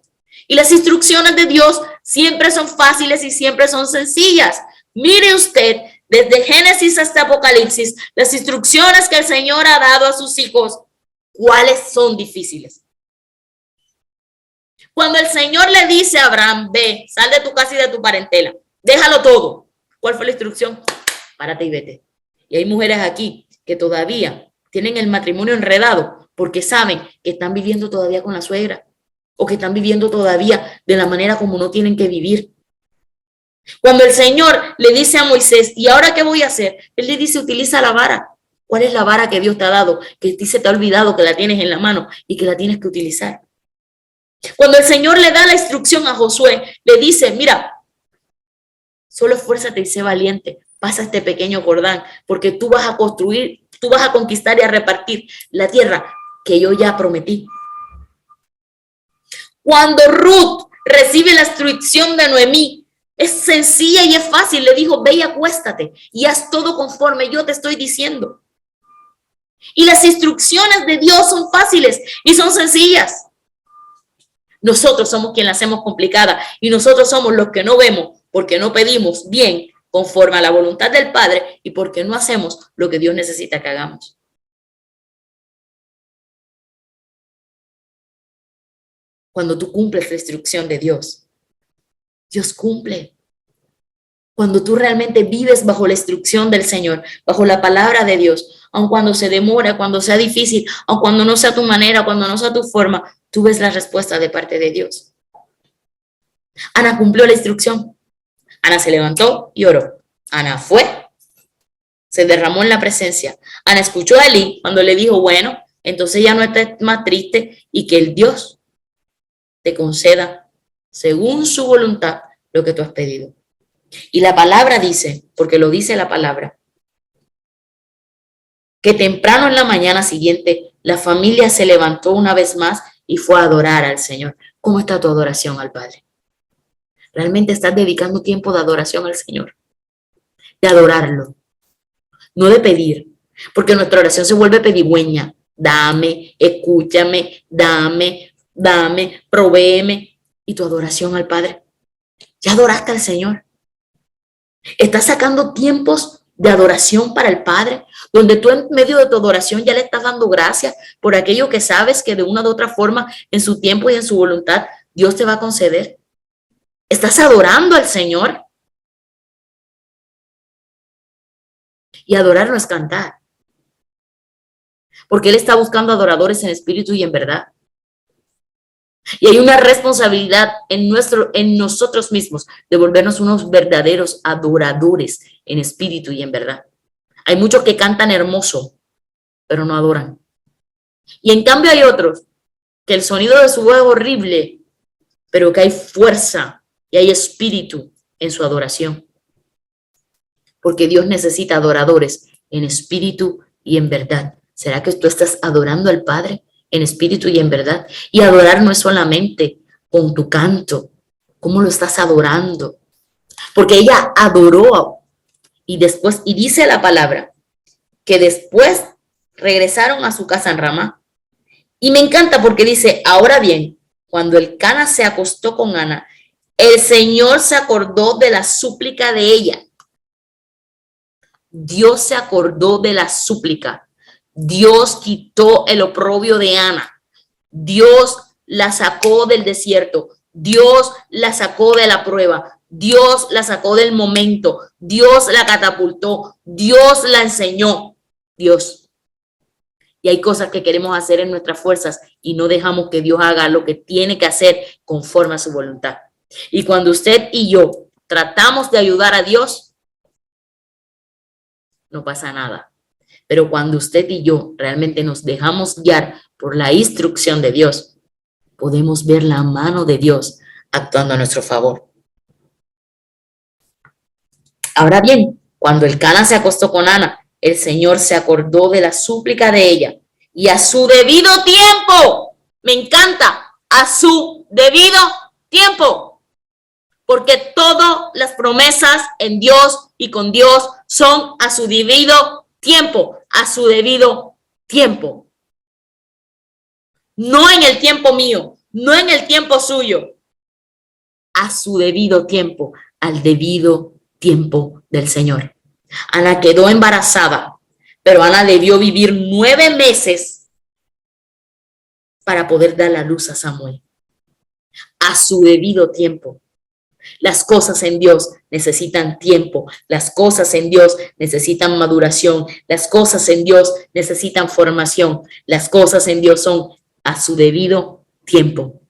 Y las instrucciones de Dios siempre son fáciles y siempre son sencillas. Mire usted, desde Génesis hasta Apocalipsis, las instrucciones que el Señor ha dado a sus hijos, ¿cuáles son difíciles? Cuando el Señor le dice a Abraham, ve, sal de tu casa y de tu parentela, déjalo todo. ¿Cuál fue la instrucción? Párate y vete. Y hay mujeres aquí que todavía tienen el matrimonio enredado porque saben que están viviendo todavía con la suegra o que están viviendo todavía de la manera como no tienen que vivir. Cuando el Señor le dice a Moisés, ¿y ahora qué voy a hacer? Él le dice, utiliza la vara. ¿Cuál es la vara que Dios te ha dado? Que a ti se te ha olvidado que la tienes en la mano y que la tienes que utilizar. Cuando el Señor le da la instrucción a Josué, le dice, mira, solo esfuérzate y sé valiente, pasa este pequeño Jordán, porque tú vas a construir, tú vas a conquistar y a repartir la tierra que yo ya prometí. Cuando Ruth recibe la instrucción de Noemí, es sencilla y es fácil, le dijo, ve y acuéstate y haz todo conforme yo te estoy diciendo. Y las instrucciones de Dios son fáciles y son sencillas. Nosotros somos quienes las hacemos complicadas y nosotros somos los que no vemos porque no pedimos bien conforme a la voluntad del Padre y porque no hacemos lo que Dios necesita que hagamos. Cuando tú cumples la instrucción de Dios, Dios cumple. Cuando tú realmente vives bajo la instrucción del Señor, bajo la palabra de Dios, aun cuando se demora, cuando sea difícil, aun cuando no sea tu manera, cuando no sea tu forma, tú ves la respuesta de parte de Dios. Ana cumplió la instrucción. Ana se levantó y oró. Ana fue, se derramó en la presencia. Ana escuchó a Elí cuando le dijo, bueno, entonces ya no estés más triste y que el Dios te conceda, según su voluntad, lo que tú has pedido. Y la palabra dice, porque lo dice la palabra, que temprano en la mañana siguiente la familia se levantó una vez más y fue a adorar al Señor. ¿Cómo está tu adoración al Padre? ¿Realmente estás dedicando tiempo de adoración al Señor? De adorarlo, no de pedir, porque nuestra oración se vuelve pedigüeña. Dame, escúchame, dame, provéeme. ¿Y tu adoración al Padre? ¿Ya adoraste al Señor? ¿Estás sacando tiempos de adoración para el Padre, donde tú en medio de tu adoración ya le estás dando gracias por aquello que sabes que de una u otra forma, en su tiempo y en su voluntad, Dios te va a conceder? ¿Estás adorando al Señor? Y adorar no es cantar, porque Él está buscando adoradores en espíritu y en verdad. Y hay una responsabilidad en nosotros mismos de volvernos unos verdaderos adoradores en espíritu y en verdad. Hay muchos que cantan hermoso, pero no adoran. Y en cambio hay otros que el sonido de su voz es horrible, pero que hay fuerza y hay espíritu en su adoración. Porque Dios necesita adoradores en espíritu y en verdad. ¿Será que tú estás adorando al Padre en espíritu y en verdad? Y adorar no es solamente con tu canto. ¿Cómo lo estás adorando? Porque ella adoró y después, y dice la palabra, que después regresaron a su casa en Ramá. Y me encanta porque dice, ahora bien, cuando el Cana se acostó con Ana, el Señor se acordó de la súplica de ella. Dios se acordó de la súplica. Dios quitó el oprobio de Ana. Dios la sacó del desierto. Dios la sacó de la prueba. Dios la sacó del momento. Dios la catapultó. Dios la enseñó. Dios. Y hay cosas que queremos hacer en nuestras fuerzas y no dejamos que Dios haga lo que tiene que hacer conforme a su voluntad. Y cuando usted y yo tratamos de ayudar a Dios, no pasa nada. Pero cuando usted y yo realmente nos dejamos guiar por la instrucción de Dios, podemos ver la mano de Dios actuando a nuestro favor. Ahora bien, cuando el Cana se acostó con Ana, el Señor se acordó de la súplica de ella y a su debido tiempo, me encanta, a su debido tiempo, porque todas las promesas en Dios y con Dios son a su debido tiempo, a su debido tiempo. No en el tiempo mío, no en el tiempo suyo, a su debido tiempo, al debido tiempo del Señor. Ana quedó embarazada, pero Ana debió vivir 9 meses para poder dar la luz a Samuel. A su debido tiempo. Las cosas en Dios necesitan tiempo, las cosas en Dios necesitan maduración, las cosas en Dios necesitan formación, las cosas en Dios son a su debido tiempo.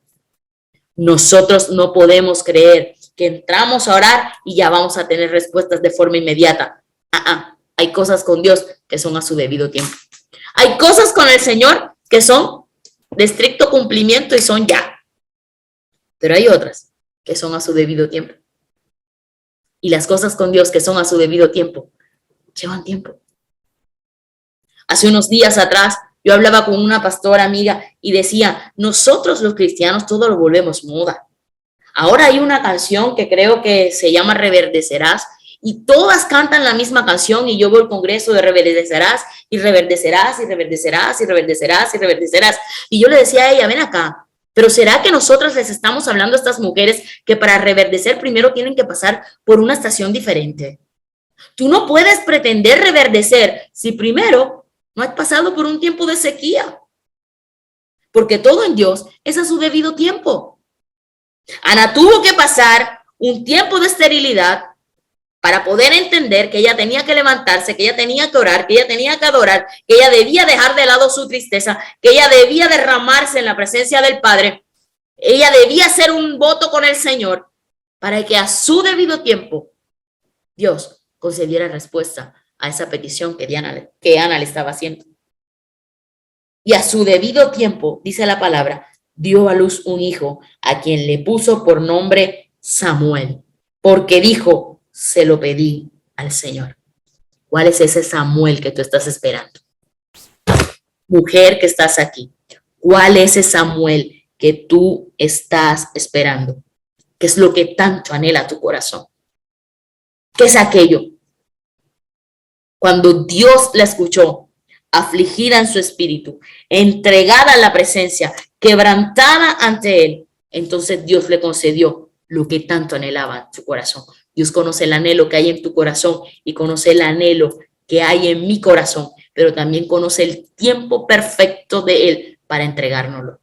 Nosotros no podemos creer que entramos a orar y ya vamos a tener respuestas de forma inmediata. Hay cosas con Dios que son a su debido tiempo. Hay cosas con el Señor que son de estricto cumplimiento y son ya. Pero hay otras que son a su debido tiempo. Y las cosas con Dios que son a su debido tiempo llevan tiempo. Hace unos días atrás yo hablaba con una pastora amiga y decía, nosotros los cristianos todo lo volvemos moda. Ahora hay una canción que creo que se llama Reverdecerás y todas cantan la misma canción y yo voy al congreso de reverdecerás y reverdecerás y reverdecerás y reverdecerás y reverdecerás. Y yo le decía a ella, ven acá, pero ¿será que nosotros les estamos hablando a estas mujeres que para reverdecer primero tienen que pasar por una estación diferente? Tú no puedes pretender reverdecer si primero no has pasado por un tiempo de sequía, porque todo en Dios es a su debido tiempo. Ana tuvo que pasar un tiempo de esterilidad para poder entender que ella tenía que levantarse, que ella tenía que orar, que ella tenía que adorar, que ella debía dejar de lado su tristeza, que ella debía derramarse en la presencia del Padre, ella debía hacer un voto con el Señor para que a su debido tiempo Dios concediera respuesta a esa petición que Ana le estaba haciendo. Y a su debido tiempo, dice la palabra, dio a luz un hijo a quien le puso por nombre Samuel, porque dijo, se lo pedí al Señor. ¿Cuál es ese Samuel que tú estás esperando? Mujer que estás aquí, ¿cuál es ese Samuel que tú estás esperando? ¿Qué es lo que tanto anhela tu corazón? ¿Qué es aquello? Cuando Dios la escuchó, afligida en su espíritu, entregada a la presencia, quebrantada ante él, entonces Dios le concedió lo que tanto anhelaba en su corazón. Dios conoce el anhelo que hay en tu corazón y conoce el anhelo que hay en mi corazón, pero también conoce el tiempo perfecto de él para entregárnoslo.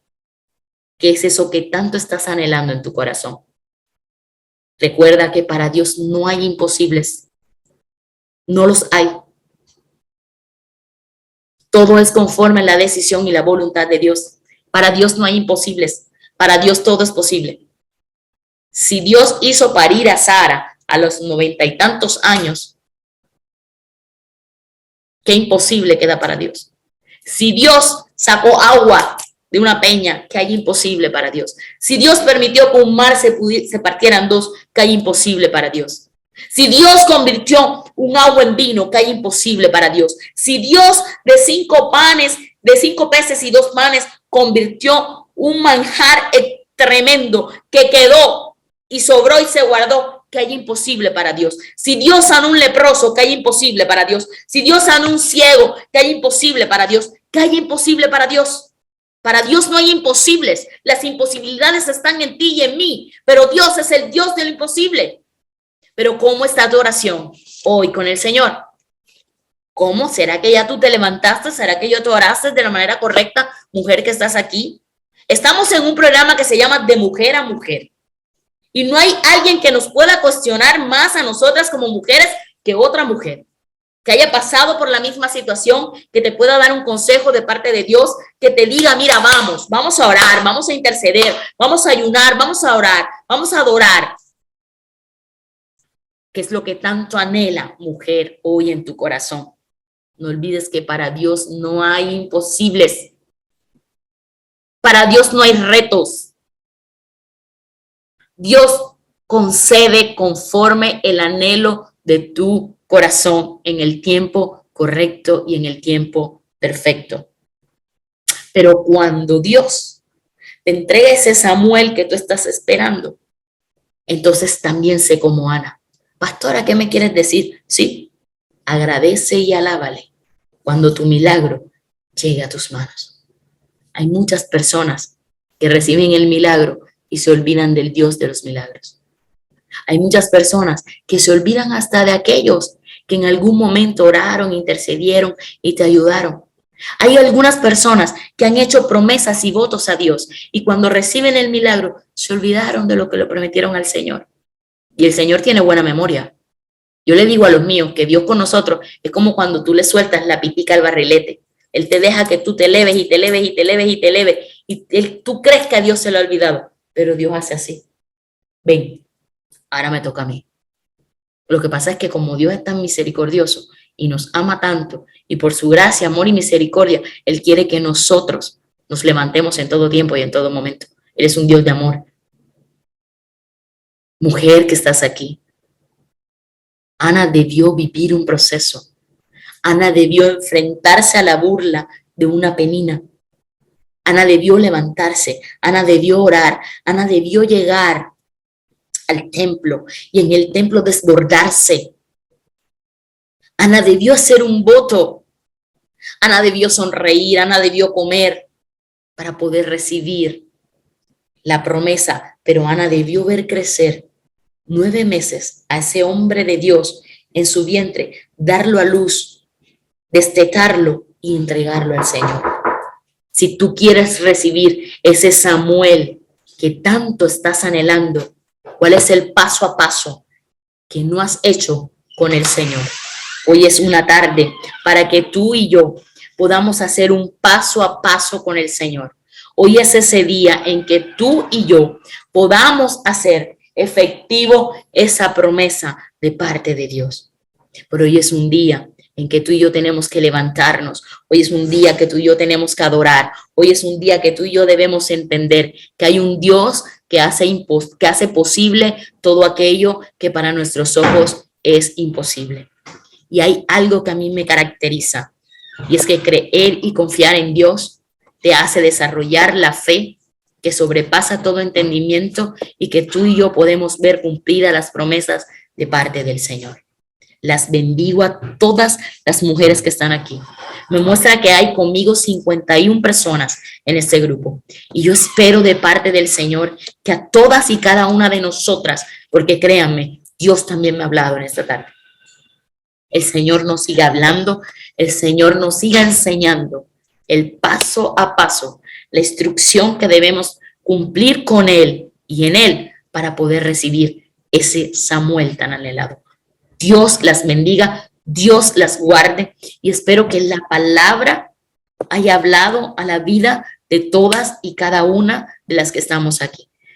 ¿Qué es eso que tanto estás anhelando en tu corazón? Recuerda que para Dios no hay imposibles. No los hay. Todo es conforme a la decisión y la voluntad de Dios. Para Dios no hay imposibles. Para Dios todo es posible. Si Dios hizo parir a Sara a los 90 y tantos años, ¿qué imposible queda para Dios? Si Dios sacó agua de una peña, ¿qué hay imposible para Dios? Si Dios permitió que un mar se partiera en dos, ¿qué hay imposible para Dios? Si Dios convirtió un agua en vino, ¿qué hay imposible para Dios? Si Dios de 5 peces y 2 panes convirtió un manjar tremendo que quedó y sobró y se guardó, ¿qué hay imposible para Dios? Si Dios sanó un leproso, ¿qué hay imposible para Dios? Si Dios sanó un ciego, ¿qué hay imposible para Dios? ¿Qué hay imposible para Dios? Para Dios no hay imposibles. Las imposibilidades están en ti y en mí, pero Dios es el Dios de lo imposible. Pero ¿cómo está tu oración hoy con el Señor? ¿Cómo? ¿Será que ya tú te levantaste? ¿Será que yo te oraste de la manera correcta, mujer que estás aquí? Estamos en un programa que se llama De Mujer a Mujer. Y no hay alguien que nos pueda cuestionar más a nosotras como mujeres que otra mujer que haya pasado por la misma situación, que te pueda dar un consejo de parte de Dios, que te diga, mira, vamos a orar, vamos a interceder, vamos a ayunar, vamos a orar, vamos a adorar. ¿Qué es lo que tanto anhela, mujer, hoy en tu corazón? No olvides que para Dios no hay imposibles. Para Dios no hay retos. Dios concede conforme el anhelo de tu corazón en el tiempo correcto y en el tiempo perfecto. Pero cuando Dios te entrega ese Samuel que tú estás esperando, entonces también sé como Ana. Pastora, ¿qué me quieres decir? Sí, agradece y alábale cuando tu milagro llegue a tus manos. Hay muchas personas que reciben el milagro y se olvidan del Dios de los milagros. Hay muchas personas que se olvidan hasta de aquellos que en algún momento oraron, intercedieron y te ayudaron. Hay algunas personas que han hecho promesas y votos a Dios y cuando reciben el milagro se olvidaron de lo que le prometieron al Señor. Y el Señor tiene buena memoria. Yo le digo a los míos que Dios con nosotros es como cuando tú le sueltas la pitica al barrilete. Él te deja que tú te eleves y te eleves y te eleves y te eleves. Y tú crees que a Dios se lo ha olvidado, pero Dios hace así. Ven, ahora me toca a mí. Lo que pasa es que como Dios es tan misericordioso y nos ama tanto, y por su gracia, amor y misericordia, Él quiere que nosotros nos levantemos en todo tiempo y en todo momento. Él es un Dios de amor. Mujer que estás aquí, Ana debió vivir un proceso. Ana debió enfrentarse a la burla de una penina. Ana debió levantarse, Ana debió orar, Ana debió llegar al templo y en el templo desbordarse. Ana debió hacer un voto, Ana debió sonreír, Ana debió comer para poder recibir la promesa, pero Ana debió ver crecer 9 meses a ese hombre de Dios en su vientre, darlo a luz, destetarlo y entregarlo al Señor. Si tú quieres recibir ese Samuel que tanto estás anhelando, ¿cuál es el paso a paso que no has hecho con el Señor? Hoy es una tarde para que tú y yo podamos hacer un paso a paso con el Señor. Hoy es ese día en que tú y yo podamos hacer efectivo esa promesa de parte de Dios. Pero hoy es un día en que tú y yo tenemos que levantarnos. Hoy es un día que tú y yo tenemos que adorar. Hoy es un día que tú y yo debemos entender que hay un Dios que hace posible todo aquello que para nuestros ojos es imposible. Y hay algo que a mí me caracteriza, y es que creer y confiar en Dios te hace desarrollar la fe que sobrepasa todo entendimiento y que tú y yo podemos ver cumplidas las promesas de parte del Señor. Las bendigo a todas las mujeres que están aquí. Me muestra que hay conmigo 51 personas en este grupo. Y yo espero de parte del Señor que a todas y cada una de nosotras, porque créanme, Dios también me ha hablado en esta tarde. El Señor nos siga hablando, el Señor nos siga enseñando el paso a paso, la instrucción que debemos cumplir con Él y en Él para poder recibir ese Samuel tan anhelado. Dios las bendiga, Dios las guarde y espero que la palabra haya hablado a la vida de todas y cada una de las que estamos aquí.